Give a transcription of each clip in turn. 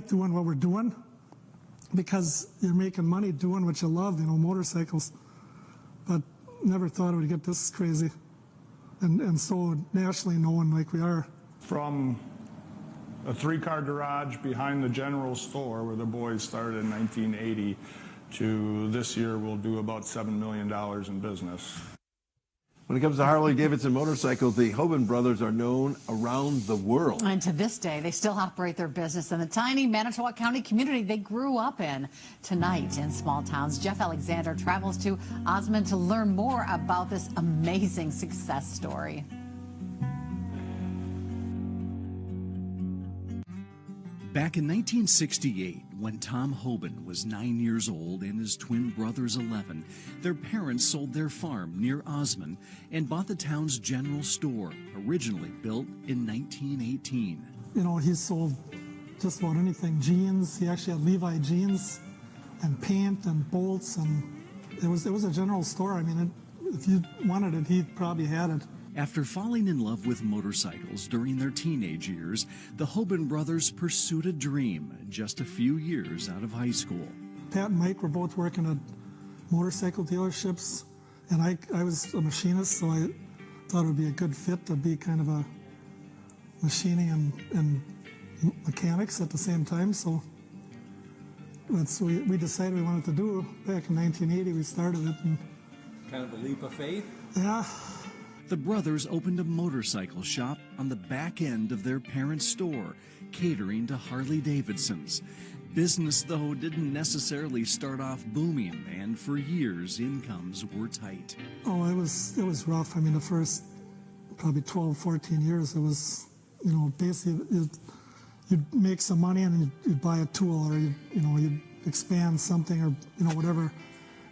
like doing what we're doing because you're making money doing what you love, you know, motorcycles. But never thought it would get this crazy and so nationally known like we are. From a 3-car garage behind the general store where the boys started in 1980 to this year we'll do about $7 million in business. When it comes to Harley-Davidson motorcycles, the Hoban brothers are known around the world. And to this day, they still operate their business in the tiny Manitowoc County community they grew up in. Tonight in Small Towns, Jeff Alexander travels to Osmond to learn more about this amazing success story. Back in 1968, when Tom Hoban was 9 years old and his twin brothers 11, their parents sold their farm near Osmond and bought the town's general store, originally built in 1918. You know, he sold just about anything. Jeans, he actually had Levi jeans and paint and bolts, and it was a general store. I mean, if you wanted it, he probably had it. After falling in love with motorcycles during their teenage years, the Hoban brothers pursued a dream just a few years out of high school. Pat and Mike were both working at motorcycle dealerships, and I was a machinist, so I thought it would be a good fit to be kind of a machining and mechanics at the same time. So that's what we decided we wanted to do. Back in 1980, we started it. And kind of a leap of faith? Yeah. The brothers opened a motorcycle shop on the back end of their parents' store, catering to Harley-Davidsons. Business, though, didn't necessarily start off booming, and for years, incomes were tight. Oh, it was rough. I mean, the first probably 12, 14 years, it was, you know, basically you'd make some money and you'd buy a tool, or you'd expand something, or whatever.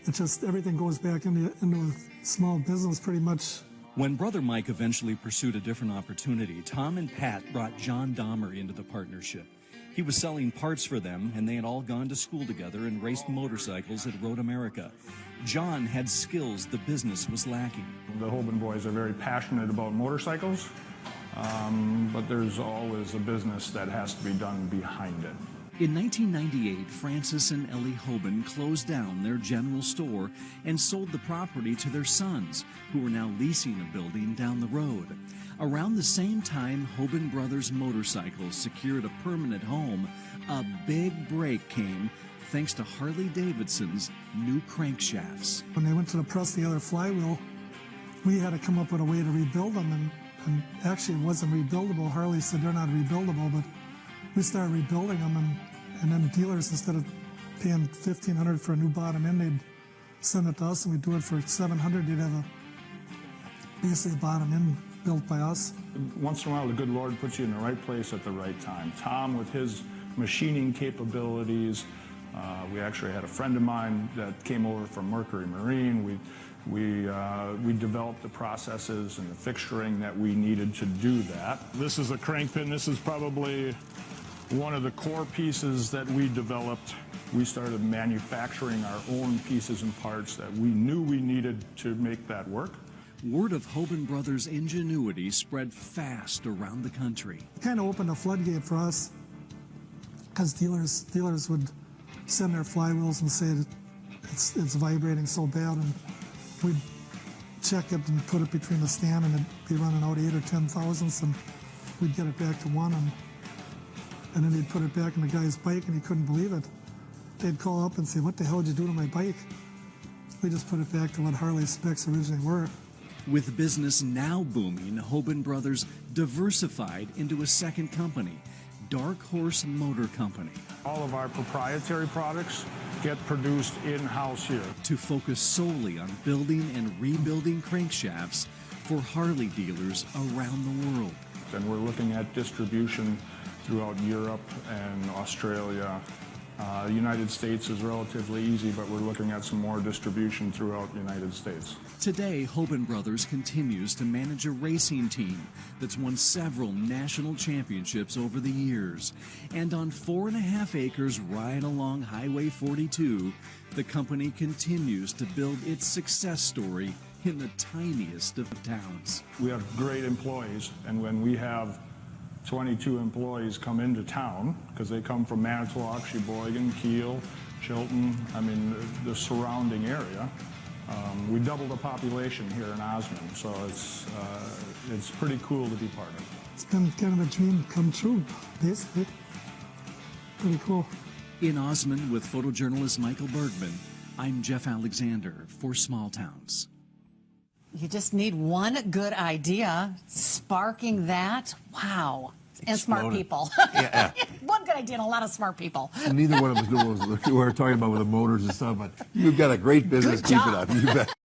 It just, everything goes back into a small business pretty much. When brother Mike eventually pursued a different opportunity, Tom and Pat brought John Dahmer into the partnership. He was selling parts for them, and they had all gone to school together and raced motorcycles at Road America. John had skills the business was lacking. The Hoban boys are very passionate about motorcycles, but there's always a business that has to be done behind it. In 1998, Francis and Ellie Hoban closed down their general store and sold the property to their sons, who were now leasing a building down the road. Around the same time Hoban Brothers motorcycles secured a permanent home, a big break came thanks to Harley-Davidson's new crankshafts. When they went to the press the other flywheel, we had to come up with a way to rebuild them, and actually it wasn't rebuildable. Harley said they're not rebuildable, but we started rebuilding them, and then dealers, instead of paying $1,500 for a new bottom end, they'd send it to us, and we'd do it for $700. They'd have basically a bottom end built by us. Once in a while, the good Lord puts you in the right place at the right time. Tom, with his machining capabilities, we actually had a friend of mine that came over from Mercury Marine. We developed the processes and the fixturing that we needed to do that. This is a crank pin. This is probably one of the core pieces that we developed. We started manufacturing our own pieces and parts that we knew we needed to make that work. Word of Hoban Brothers' ingenuity spread fast around the country. It kind of opened a floodgate for us, because dealers would send their flywheels and say that it's vibrating so bad, and we'd check it and put it between the stand, and it'd be running out 8 or 10 thousandths, and we'd get it back to 1, and then they'd put it back in the guy's bike, and he couldn't believe it. They'd call up and say, "What the hell did you do to my bike?" We just put it back to what Harley's specs originally were. With business now booming, Hoban Brothers diversified into a second company, Dark Horse Motor Company. All of our proprietary products get produced in-house here. To focus solely on building and rebuilding crankshafts for Harley dealers around the world. And we're looking at distribution throughout Europe and Australia. The United States is relatively easy, but we're looking at some more distribution throughout the United States. Today, Hoban Brothers continues to manage a racing team that's won several national championships over the years. And on 4.5 acres right along Highway 42, the company continues to build its success story in the tiniest of towns. We have great employees, and when we have 22 employees come into town because they come from Manitowoc, Sheboygan, Kiel, Chilton, I mean, the surrounding area. We doubled the population here in Osmond, so it's pretty cool to be part of. It's been kind of a dream come true, basically. Pretty cool. In Osmond with photojournalist Michael Bergman, I'm Jeff Alexander for Small Towns. You just need one good idea, sparking that. Wow. And smart Exploded. people. Yeah. One good idea and a lot of smart people. And neither one of us knew what we were talking about with the motors and stuff, but you've got a great business. Good Keep job. it up. You bet.